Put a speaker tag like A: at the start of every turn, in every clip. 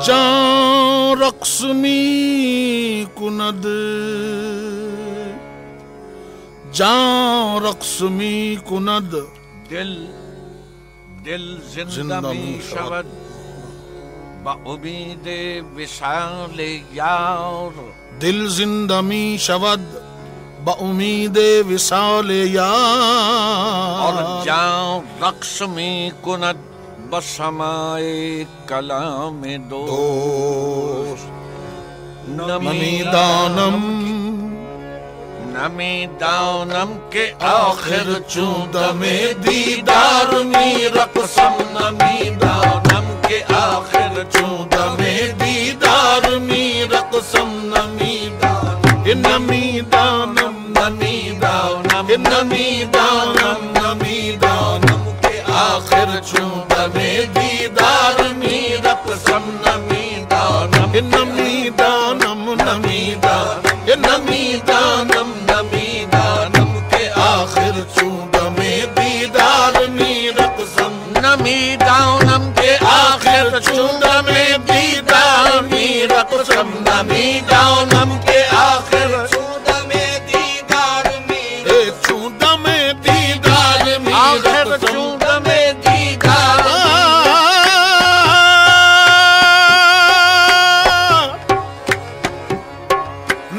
A: जान रक्स मी कुनद, जान रक्स मी कुनद,
B: दिल दिल जिंदमी शवद बउमीदे विशाले यार,
A: दिल जिंदमी शवद बउमीदे विशाले यार।
B: और जान रक्स में कुनद बसमाए कलाम दोस्त।
A: नमी दानम
B: नमी दानम के आखिर चूद में
A: दीदार में रक़्सम,
B: नमी दानम के आखिर
A: चूद में दीदार में रक़्सम। नमी दानम नमी दानम नमी दानम नमी दानम नमी दानम के आखिर चूद में दीदार में रक़्सम। नमी दानम नमी दानम नमी दानम नमी दानम नमी दानम के आखिर चूद में दीदार में रक़्सम।
B: नमी दानम के आखिर चूद में दीदार में रक़्सम। नमी दानम के आखिर चूद में दीदार में
A: चूद में दीदार में
B: आखिर चूद में दीदार।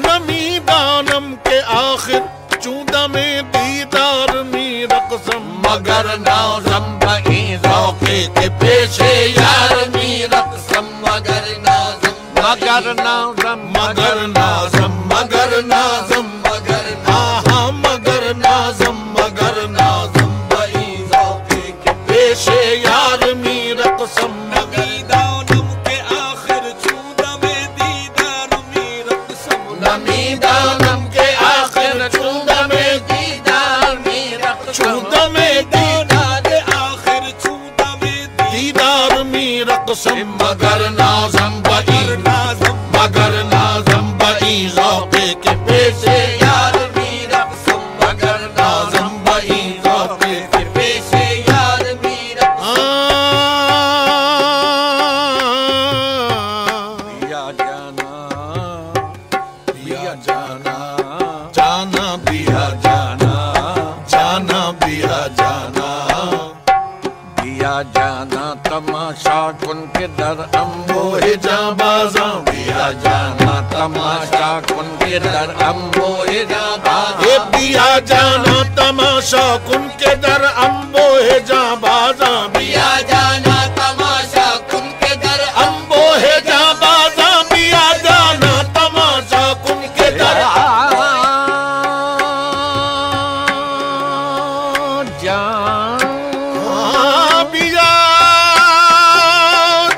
A: नमी दानम के आखिर चूद में दीदार में रक़्सम।
B: मगर नाज़म बही ज़ौक़े के पेशे यार में रक़्सम। मगर नाज़म मगर नाज़म
A: मगर नाज़म मगर नाज़म
B: मगर
A: आहा मगर नाज़म मगर नाज़म बई ज़ौक़े के पेशे यार में रक़्सम।
B: नमी दानम के आखिर चूद में दीदार में रक़्सम। नमी दानम के आखिर चूद में दीदार में रक़्सम।
A: चूद में
B: दीदार आखिर चूद में
A: दीदार में रक़्सम।
B: मगर नाज़म बई
A: मगर नाज़म बई ज़ौक़े के पेशे
B: यार में रक़्सम। मगर नाज़म बई ज़ौक़े के पेशे यार में रक़्सम। पिया जाना पिया जाना
A: जाना बिया
B: जाना
A: जाना बिया जाना
B: पिया जाना तमाशा कुन के दर अम्बो
A: मोहे जाबाज़ां
B: पिया जाना तमाशा कुन के दर अम्बो
A: ए पिया जाना तमाशा कुन के दर अम्बो है जाबाज़ां।
B: पिया जाना तमाशा कुन के दर
A: अम्बो है जाबाज़ां। पिया जाना तमाशा कुन के दर
B: जान
A: बिया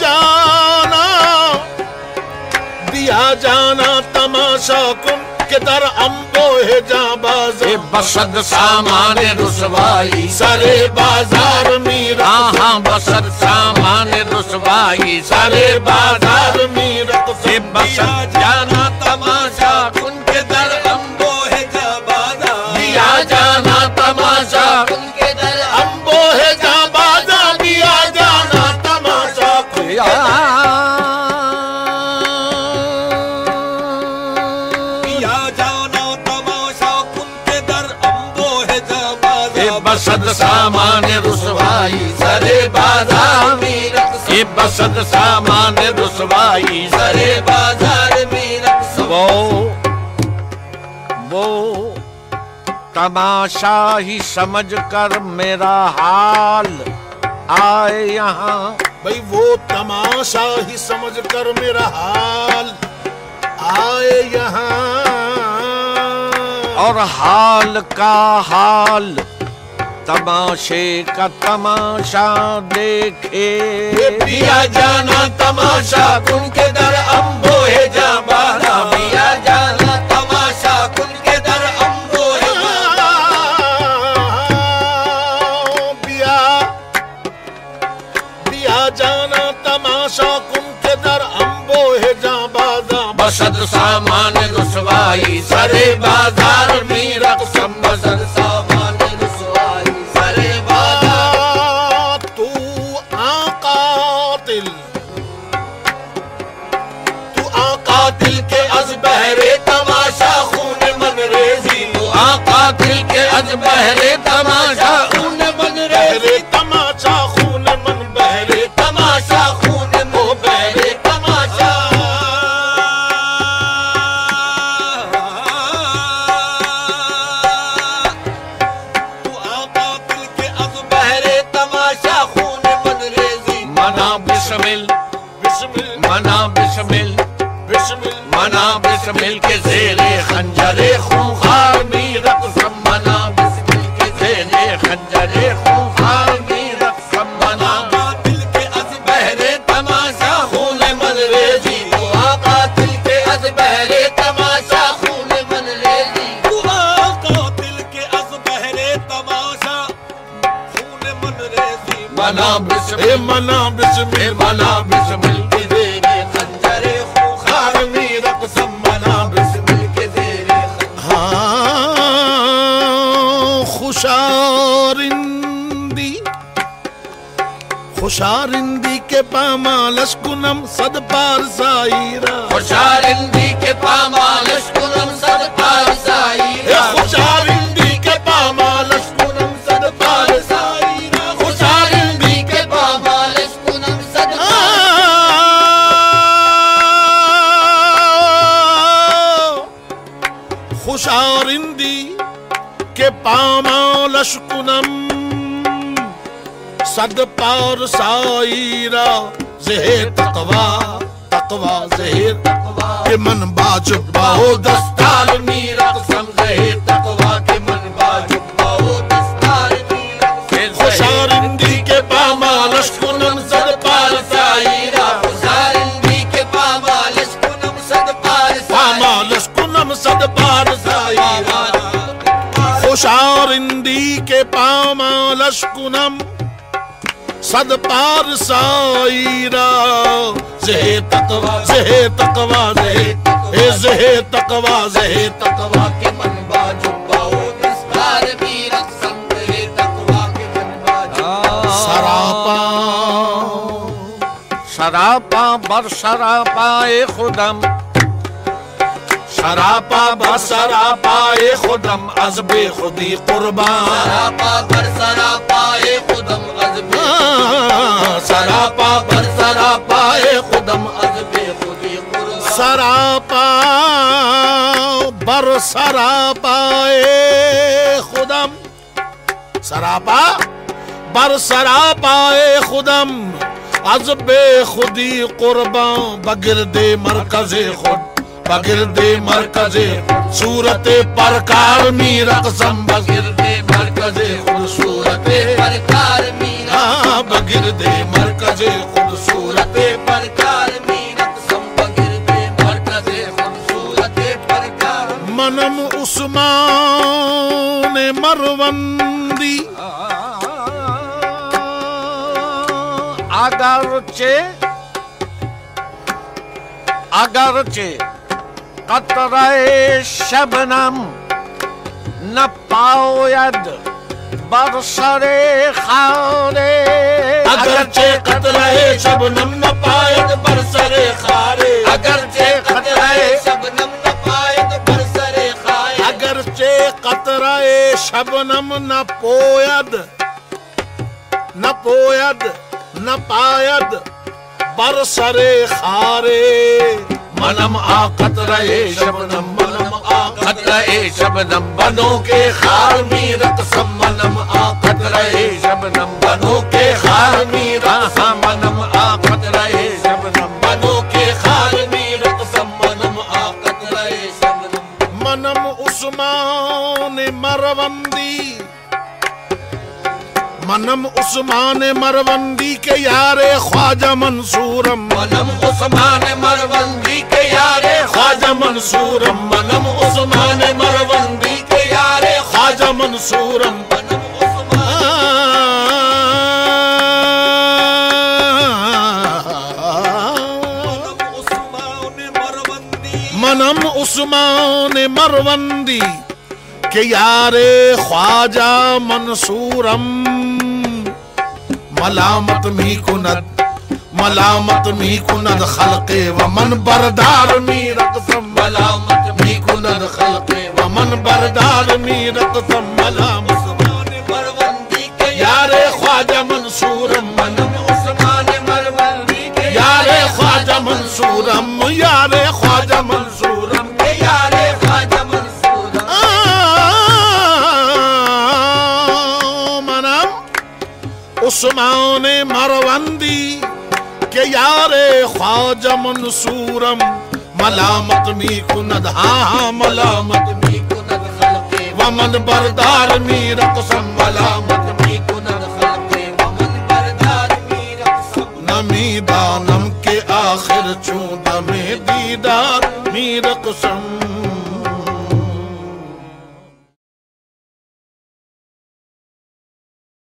A: जाना बिया जाना तमाशा कुन के दर अम्बो है जाबाज़ां।
B: बसद सामान रुसवाई
A: सारे बाजार में
B: हाँ बसद सामान रुसवाई
A: सारे बाजार में
B: से बसद जाना तमाशा कुन के दर अम्बो है जाबाज़ां।
A: बिया जाना तमाशा
B: कुन के दर
A: अम्बो है जाबाज़ां। बिया जाना तमाशा कुन
B: पिया जाना तमाशा कुन के दर अम्बो है जाबाज़ां। बसद सामान रुसवाई सरे बाजार में रक़्सम। बसद सामान रुसवाई सरे बाजार में रक़्सम। वो तमाशा ही समझ कर मेरा हाल आए यहाँ।
A: भाई वो तमाशा ही समझ कर मेरा हाल आए यहाँ।
B: और हाल का हाल तमाशे का तमाशा देखे।
A: पिया जाना तमाशा कुन के दर अम्बो है जाबाज़ां।
B: पिया जाना तमाशा कुन के दर अम्बो है
A: बिया बिया जाना तमाशा कुन के दर अम्बो है जाबाज़ां।
B: बसद सामान रुसवाई सरे बाजार में रक़्सम। बसद सामान रुसवाई सरे बाजार।
A: तू आकातिल
B: आज बहरे तमाशा खून मन रेजी
A: तमाशा खून मन बहरे
B: तमाशा खून मो बहरे तमाशा तू आका दिल के अब बहरे तमाशा खून मन रेजी मना बिस्मिल
A: बिस्मिल
B: मना बिस्मिल
A: बिस्मिल
B: मना बिस्मिल के ज़ेरे खंजरे खूंखार मीरक मना बिस्मिल के ज़ेरे खंजरे खूंखार मीरक मना दिल के अज बहरे तमाशा खून मन रेजी दुआ कातिल के अज बहरे तमाशा खून मन रेजी दुआ कातिल के अज बहरे तमाशा खून मन रेजी मना बिस्मिल
A: मना बिस्मिल
B: मना बिस्मिल के ज़ेरे खंजरे खूंखार मीरक मना बिस्मिल के ज़ेरे
A: खुशारिंदी खुशारिंदी के पामालश कुनम सद पार साईरा
B: खुशारिंदी के पामालश कुनम सद पार साईरा
A: खुशारिंदी के पामालश कुनम सद पार साईरा
B: खुशारिंदी के पामालश कुनम सद
A: खुशारिंदी के पामालश कुनम सद पार साईरा ज़हे तक़वा तक़वा ज़हे
B: तक़वा
A: के मन बाजुब बाहो
B: दस्तार मीरा कसम ज़हे तक़वा के मन बाजुब बाहो दस्तार मीरा
A: खुशारिंदी के पामालश कुनम सद पार साईरा
B: खुशारिंदी के पामालश कुनम सद पार
A: पामालश कुनम सद पार साईरा खुशारिंदी के पामालश कुनम सद पार साईरा ज़हे तक़वा ज़हे तक़वा ज़हे तक़वा ज़हे
B: तक़वा के मन बाजुब बाहो दस्तार मीरा कसम ज़हे तक़वा के मन बाजुब
A: सरापा
B: सरापा बर सरापा ए खुदम
A: सरापा बसरापा ए खुदम अज़ बेखुदी कुर्बान
B: सरापा बर सरापा ए खुदम अज़
A: सरापा
B: बर सरापा ए खुदम अज़ बेखुदी कुर्बान
A: सरापा बर सरापा ए खुदम सरापा बर सरापा ए खुदम अज़ बेखुदी कुर्बान बगिरदे मरकज़े खुद बगिरदे मरकज़े सूरत परकार मीरा कसम
B: बगिरदे मरकज़े खुद सूरत परकार मीरा
A: बगिरदे मरकज़े खुद
B: सूरत परकार मीरा कसम बगिरदे मरकज़े खुद सूरत परकार
A: मनम उस्मान मरवंदी
B: अगरचे कतरे शबनम न पाओयद बरसरे खारे
A: अगरचे कतरे शबनम न पायद बरसरे खारे
B: अगरचे कतरे शबनम न पायद बरसरे खारे
A: अगरचे कतरे शबनम न पोयद न पोयद न पायद बरसरे खारे
B: मनम आकत रहे शबनम मनम आकत रहे शबनम बनों के खार में रक़सम मनम आकत रहे शबनम बनों के खार में रक़सम मनम आकत रहे शबनम बनों के खार में रक़सम मनम आकत रहे शबनम
A: मनम उस्मान मरवंदी मनम उस्मान मरवंदी के यारे ख्वाजा मंसूरम
B: मनम उस्मान मरवंदी के यारे
A: ख्वाजा मंसूरम
B: मनम उस्मान मरवंदी के यारे
A: ख्वाजा मंसूरम
B: मनम उस्मान
A: मनम उस्मान मरवंदी के यारे ख्वाजा मंसूरम मलामत मी कुनद खलके व मन बरदार मी रक़सम
B: मलामत मी कुनद खलके व
A: वमन बरदार मीरत सम्मलाम उस्मान मरवंदी के यारे ख्वाजा मंसूरम मनम उस्मान मरवंदी के यारे ख्वाजा मंसूरम यारे ख्वाजा मंसूरम यारे ख्वाजा मंसूरम मनम उस्मान मरवंदी के यारे ख्वाजा मंसूरम मलामत मी कुनद हाँ मलामत मी कुनद खलके वमन बरदार मीरत सम मलामत मी कुनद खलके वमन बरदार मीरत सम नमी दानम के आखिर चूं दमे दीदार मीरत सम